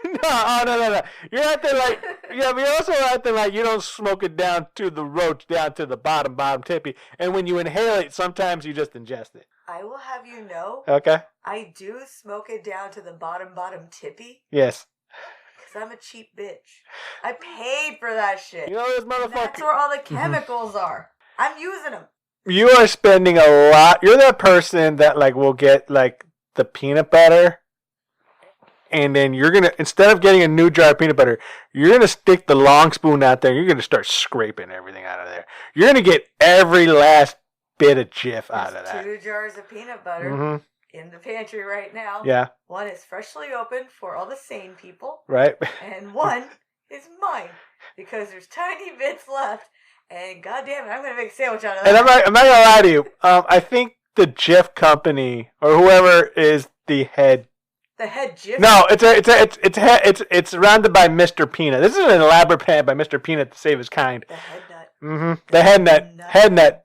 No. You're acting like, yeah, but you're also acting like you don't smoke it down to the roach, down to the bottom tippy. And when you inhale it, sometimes you just ingest it. I will have you know. Okay. I do smoke it down to the bottom tippy. Yes. Because I'm a cheap bitch. I paid for that shit. You know this motherfucker. That's where all the chemicals are. I'm using them. You are spending a lot. You're that person that like will get like the peanut butter. And then you're going to, instead of getting a new jar of peanut butter, you're going to stick the long spoon out there. And you're going to start scraping everything out of there. You're going to get every last bit of Jif out of that. 2 jars of peanut butter in the pantry right now. Yeah. One is freshly opened for all the sane people. Right. And one is mine because there's tiny bits left. And goddamn it, I'm going to make a sandwich out of that. And I'm not going to lie to you. I think the Jif company or whoever is the head. The head Jif? No, it's surrounded by Mr. Peanut. This is an elaborate plan by Mr. Peanut to save his kind. The head nut. The head nut.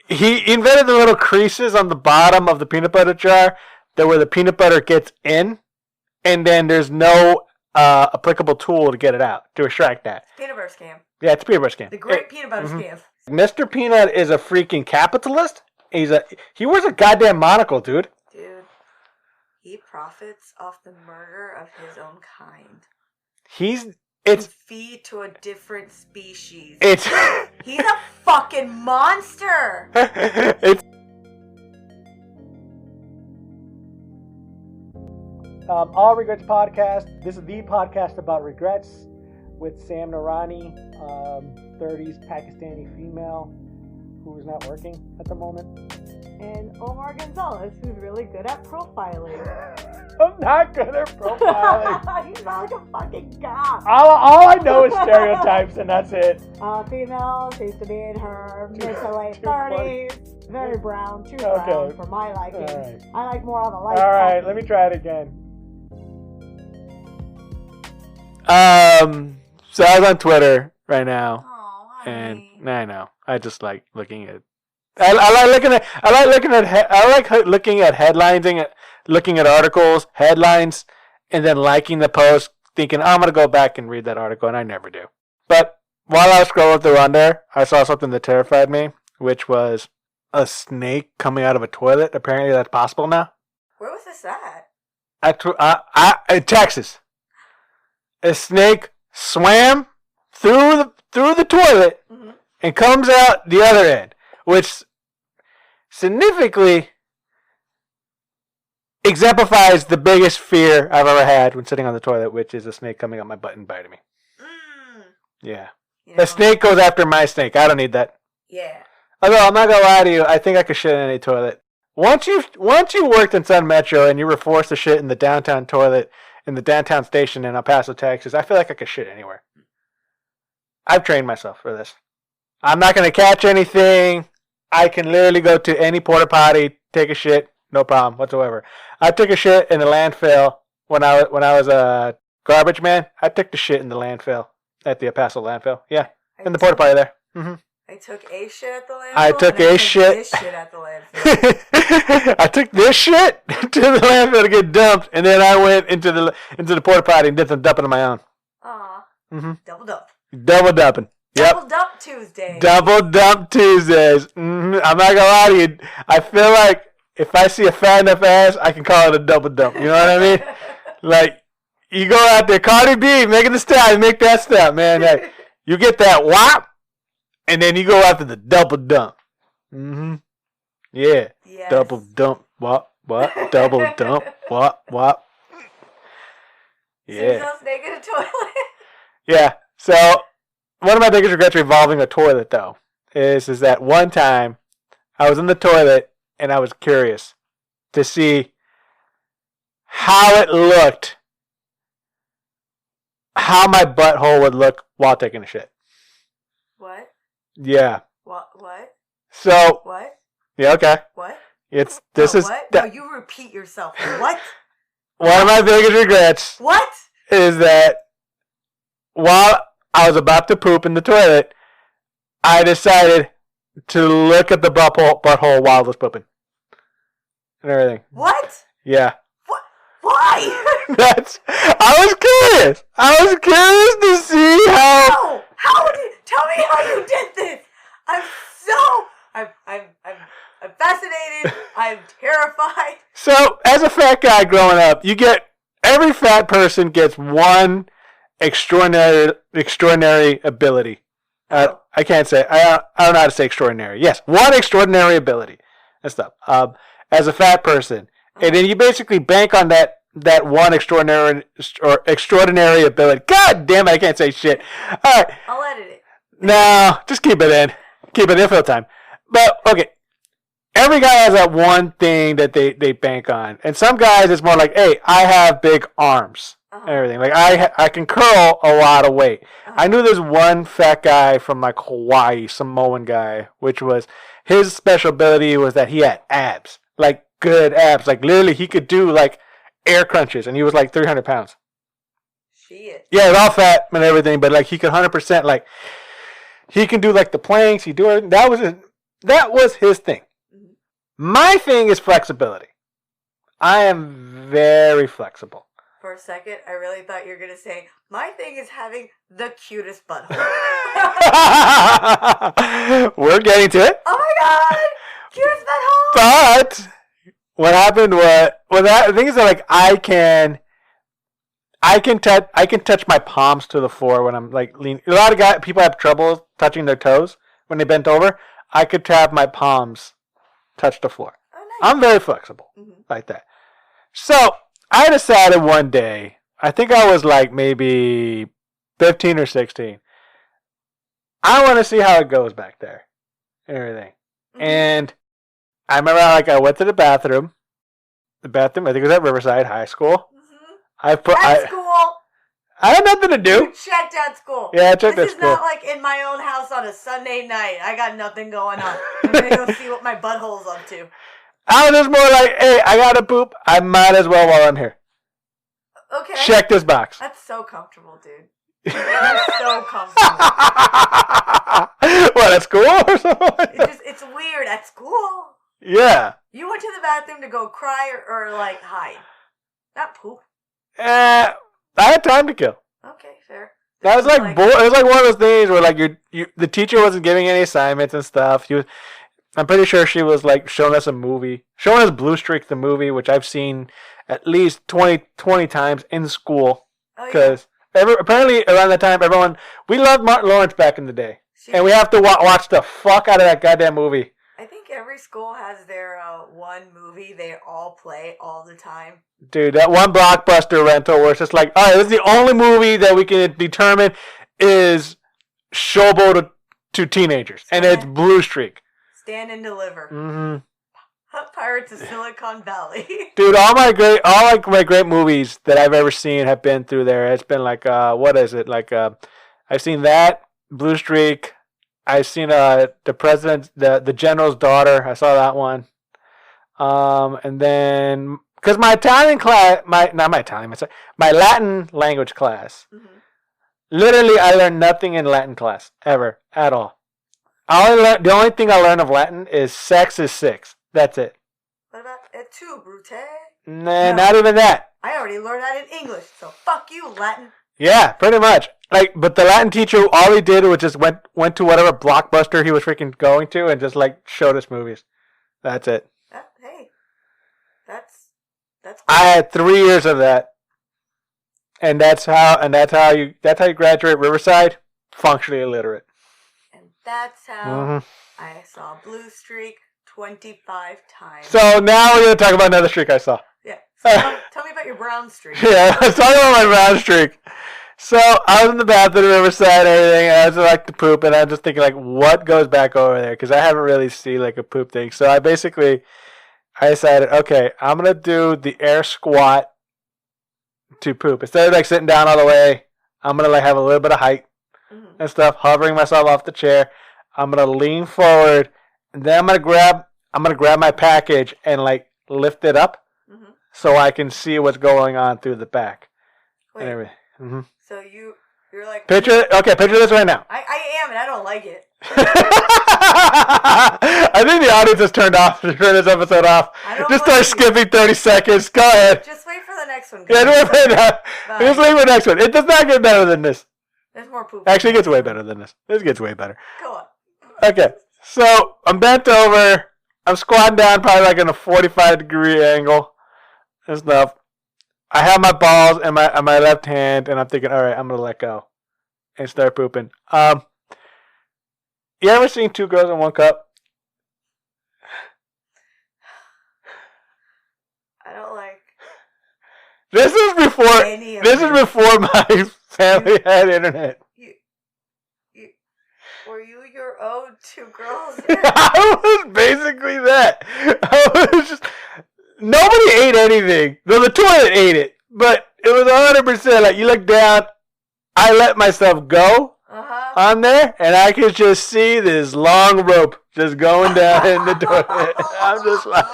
He invented the little creases on the bottom of the peanut butter jar that where the peanut butter gets in, and then there's no applicable tool to get it out, to extract that. Peanut butter scam. Yeah, it's a peanut butter scam. The great peanut butter scam. Mr. Peanut is a freaking capitalist. He wears a goddamn monocle, dude. Dude, he profits off the murder of his own kind. It's feed to a different species. He's a fucking monster. It's All Regrets podcast. This is the podcast about regrets with Sam Narani, 30s Pakistani female who's not working at the moment. And Omar Gonzalez, who's really good at profiling. I'm not good at profiling. You sound like a fucking god. All I know is stereotypes, and that's it. Female seems to be in her mid to late 30s. Very brown, too brown for my liking. Right. I like more on the light. All right, let me try it again. So I was on Twitter right now, and I know I just like looking at. I like looking at headlines and looking at articles, headlines, and then liking the post, thinking I'm gonna go back and read that article, and I never do. But while I was scrolling through on there, I saw something that terrified me, which was a snake coming out of a toilet. Apparently, that's possible now. Where was this at? In Texas. A snake swam through the toilet and comes out the other end, which significantly exemplifies the biggest fear I've ever had when sitting on the toilet, which is a snake coming up my butt and biting me. Yeah. The snake goes after my snake. I don't need that. Yeah. Although, I'm not going to lie to you, I think I could shit in any toilet. Once you worked in Sun Metro and you were forced to shit in the downtown toilet in the downtown station in El Paso, Texas, I feel like I could shit anywhere. I've trained myself for this. I'm not going to catch anything. I can literally go to any porta potty, take a shit, no problem whatsoever. I took a shit in the landfill when I was a garbage man. I took the shit in the landfill at the El Paso landfill. Yeah, in the porta potty there. I took a shit at the landfill. I took this shit at the landfill. I took this shit to the landfill to get dumped, and then I went into the porta potty and did some dumping of my own. Aw. Double dump. Double dumping. Yep. Double dump Tuesdays. Double dump Tuesdays. I'm not gonna lie to you. I feel like if I see a fat enough ass, I can call it a double dump. You know what I mean? Like, you go out there, Cardi B, making the style, make that step, man. Like, you get that whop, and then you go after the double dump. Yeah. Yes. Double dump. What? Double dump. What? Yeah. So snake in a toilet. Yeah. So one of my biggest regrets revolving a toilet, though, is that one time I was in the toilet and I was curious to see how it looked, how my butthole would look while taking a shit. What? Yeah. What? So. What? Yeah, okay. What? No, you repeat yourself. What? One of my biggest regrets. What? Is that while I was about to poop in the toilet, I decided to look at the butthole while I was pooping. And everything. What? Yeah. What? Why? I was curious. I was curious to see how. Tell me how you did this. I'm fascinated. I'm terrified. So, as a fat guy growing up, every fat person gets one extraordinary ability. I can't say. I don't know how to say extraordinary. Yes, one extraordinary ability and stuff. As a fat person, and then you basically bank on that one extraordinary ability. God damn it! I can't say shit. All right. I'll edit it. No, just keep it in. Keep it in for the time. But okay, every guy has that one thing that they bank on, and some guys it's more like, hey, I have big arms. Everything like I can curl a lot of weight. I knew there's one fat guy from like Hawaii, Samoan guy, which was his special ability was that he had abs, like good abs, like literally he could do like air crunches, and he was like 300 pounds. Shit. Yeah, it's all fat and everything, but like he could 100% like he can do like the planks. He do everything. That was his thing. Mm-hmm. My thing is flexibility. I am very flexible. For a second, I really thought you were going to say, my thing is having the cutest butthole. We're getting to it. Oh my god! Cutest butthole! But what happened was, the thing is that like I can touch my palms to the floor when I'm like leaning. A lot of people have trouble touching their toes when they bent over. I could have my palms touch the floor. Oh, nice. I'm very flexible like that. So I decided one day, I think I was like maybe 15 or 16. I want to see how it goes back there and everything. Mm-hmm. And I remember I went to the bathroom. I think it was at Riverside High School. Mm-hmm. School. I had nothing to do. You checked out school. Yeah, I checked out school. This is not like in my own house on a Sunday night. I got nothing going on. I'm going to go see what my butthole's up to. I was just more like, hey, I gotta poop. I might as well while I'm here. Okay. Check this box. That's so comfortable, dude. That's so comfortable. What, at school or something? It's weird. At school? Yeah. You went to the bathroom to go cry or like hide? Not poop. I had time to kill. Okay, fair. That was like it was like one of those things where like the teacher wasn't giving any assignments and stuff. I'm pretty sure she was like showing us Blue Streak the movie, which I've seen at least 20 times in school. Because apparently around that time, we loved Martin Lawrence back in the day. And we have to watch the fuck out of that goddamn movie. I think every school has their one movie they all play all the time. Dude, that one Blockbuster rental where it's just like, all right, this is the only movie that we can determine is showboat to teenagers. And it's Blue Streak. Stand and Deliver. Mm-hmm. Pirates of Silicon Valley. Dude, all my great movies that I've ever seen have been through there. It's been like what is it? Like I've seen that, Blue Streak. I've seen the president, the general's daughter. I saw that one. And then because my Italian class, my Latin language class. Mm-hmm. Literally, I learned nothing in Latin class ever at all. The only thing I learned of Latin is sex is six. That's it. What about et tu, Brute? Nah, no. Not even that. I already learned that in English, so fuck you, Latin. Yeah, pretty much. But the Latin teacher, all he did was just went to whatever Blockbuster he was freaking going to and just showed us movies. That's it. Hey, that's. Cool. I had 3 years of that, and that's how you graduate Riverside, functionally illiterate. And that's how I saw Blue Streak 25 times. So now we're going to talk about another streak I saw. Yeah. So tell me about your brown streak. Yeah, let's talk about my brown streak. So I was in the bathroom, Riverside, and everything, and I was like to poop, and I'm just thinking what goes back over there? Because I haven't really seen a poop thing. So I decided, okay, I'm going to do the air squat to poop. Instead of sitting down all the way, I'm going to have a little bit of height and stuff, hovering myself off the chair. I'm going to lean forward, and then I'm going to grab my package and lift it up so I can see what's going on through the back. Wait. And everything. Mm-hmm. So you're like... Picture this right now. I am, and I don't like it. I think the audience has turned this episode off. Just start skipping 30 seconds. Go ahead. Just wait for the next one. Yeah, just wait for the next one. It does not get better than this. There's more poop. Actually, it gets way better than this. This gets way better. Go on. Okay, so I'm bent over. I'm squatting down probably like in a 45-degree angle and stuff. I have my balls in my left hand, and I'm thinking, all right, I'm going to let go and start pooping. You ever seen Two Girls in One Cup? I don't like. This is before my family had internet. Were you your own two girls? I was basically that. I was just, nobody ate anything. Though the toilet ate it, but it was 100% like you look down. I let myself go on there, and I could just see this long rope just going down in the toilet. I'm just like,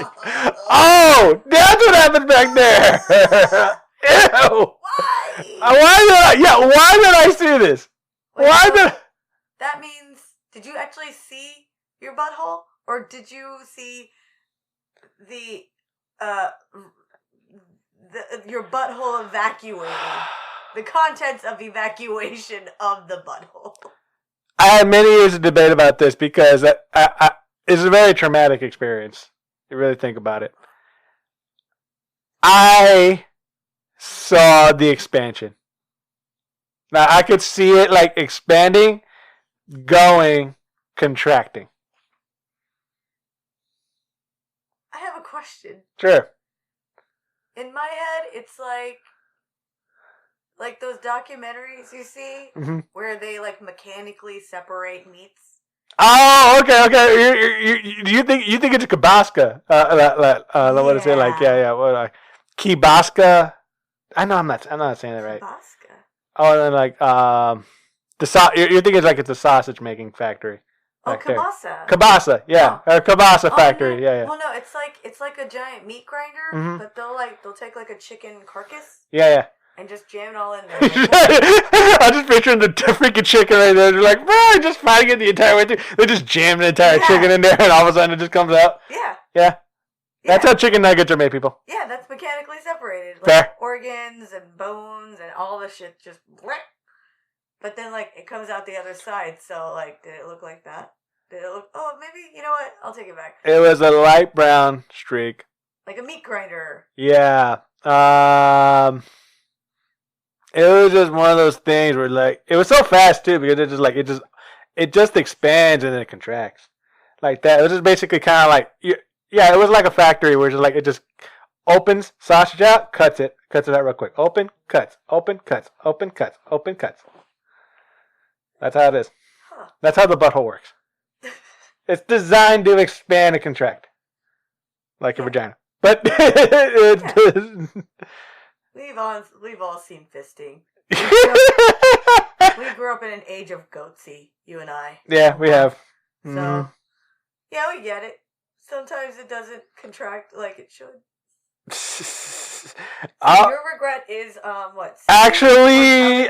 oh, that's what happened back there. Ew. Why did I see this? That means, did you actually see your butthole? Or did you see your butthole evacuating? The contents of evacuation of the butthole. I had many years of debate about this because it's a very traumatic experience. You really think about it. I saw the expansion. Now, I could see it like expanding, going, contracting. I have a question. Sure. In my head, it's like those documentaries you see where they like mechanically separate meats. Oh, okay. Do you think it's a kibasca? What is it like? Yeah. What kibasca? I know I'm not saying it right. Kibasca. Oh, and then like you're thinking like it's a sausage making factory. Oh, kielbasa. Kielbasa, yeah, or kielbasa factory, yeah. Well, no, it's like a giant meat grinder, but they'll take like a chicken carcass. Yeah. And just jam it all in there. I'm just picturing the freaking chicken right there. They're like, bro, just fighting it the entire way through. They just jam the entire chicken in there, and all of a sudden it just comes out. Yeah. That's how chicken nuggets are made, people. Yeah, that's mechanically separated. Like Fair. Organs and bones and all the shit just. But then, like, it comes out the other side. So, like, did it look like that? Did it look? Oh, maybe. You know what? I'll take it back. It was a light brown streak. Like a meat grinder. Yeah. It was just one of those things where, like, it was so fast too because it just expands and then it contracts like that. It was just basically kind of like it was like a factory where just like it just opens sausage out, cuts it out real quick. Open, cuts, open, cuts, open, cuts, open, cuts. That's how it is. That's how the butthole works. It's designed to expand and contract like a vagina, but We've all seen fisting. We grew up in an age of goatsy, you and I. Yeah, we have. So, yeah, we get it. Sometimes it doesn't contract like it should. Your regret is what? Actually,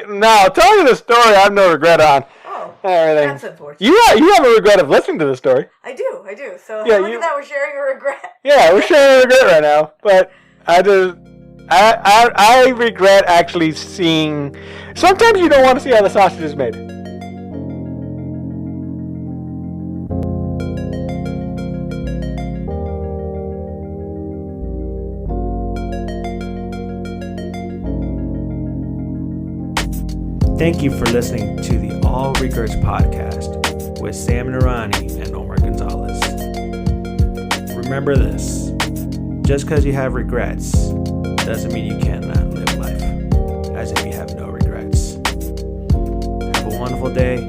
no. Tell me the story. I have no regret on. Oh, everything. That's unfortunate. You have a regret of listening to the story. I do. So yeah, look at that. We're sharing a regret. Yeah, we're sharing a regret right now. But I regret actually seeing. Sometimes you don't want to see how the sausage is made. Thank you for listening to the All Regerts podcast with Sam Narani and Omar Gonzalez. Remember this, just because you have regrets doesn't mean you cannot live life as if you have no regrets. Have a wonderful day.